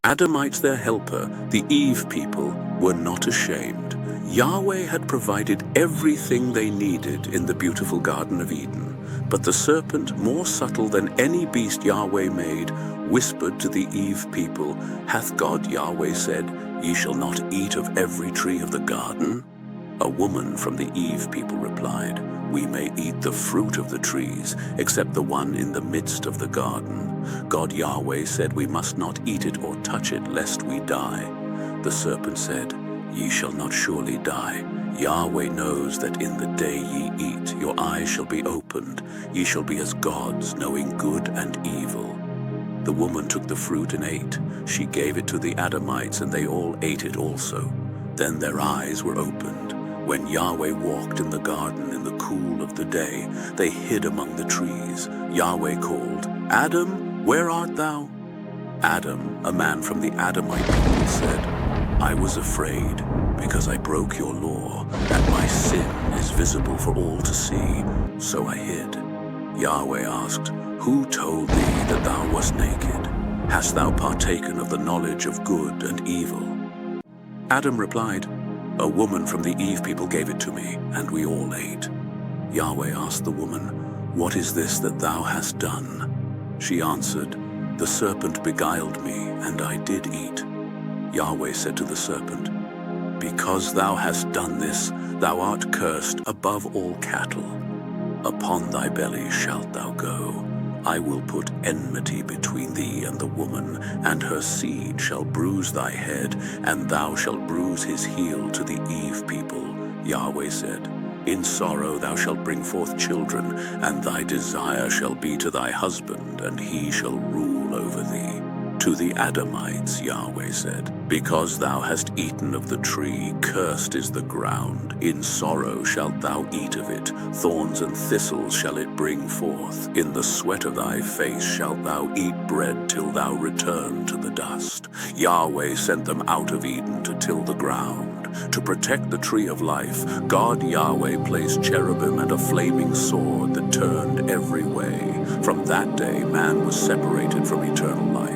Adamites, their helper, the Eve people, were not ashamed. Yahweh had provided everything they needed in the beautiful Garden of Eden. But the serpent, more subtle than any beast Yahweh made, whispered to the Eve people, "Hath God Yahweh said, Ye shall not eat of every tree of the garden?" A woman from the Eve people replied, "We may eat the fruit of the trees, except the one in the midst of the garden. God Yahweh said we must not eat it or touch it, lest we die." The serpent said, "Ye shall not surely die. Yahweh knows that in the day ye eat, your eyes shall be opened. Ye shall be as gods, knowing good and evil." The woman took the fruit and ate. She gave it to the Adamites, and they all ate it also. Then their eyes were opened. When Yahweh walked in the garden in the cool of the day, they hid among the trees. Yahweh called, "Adam, where art thou?" Adam, a man from the Adamite people, said, "I was afraid, because I broke your law, and my sin is visible for all to see, so I hid." Yahweh asked, "Who told thee that thou wast naked? Hast thou partaken of the knowledge of good and evil?" Adam replied, "A woman from the Eve people gave it to me, and we all ate." Yahweh asked the woman, "What is this that thou hast done?" She answered, "The serpent beguiled me, and I did eat." Yahweh said to the serpent, "Because thou hast done this, thou art cursed above all cattle. Upon thy belly shalt thou go. I will put enmity between thee and the woman, and her seed shall bruise thy head, and thou shalt bruise his heel." To the Eve people, Yahweh said, "In sorrow thou shalt bring forth children, and thy desire shall be to thy husband, and he shall rule over thee." To the Adamites, Yahweh said, "Because thou hast eaten of the tree, cursed is the ground. In sorrow shalt thou eat of it. Thorns and thistles shall it bring forth. In the sweat of thy face shalt thou eat bread till thou return to the dust." Yahweh sent them out of Eden to till the ground. To protect the tree of life, God Yahweh placed cherubim and a flaming sword that turned every way. From that day man was separated from eternal life.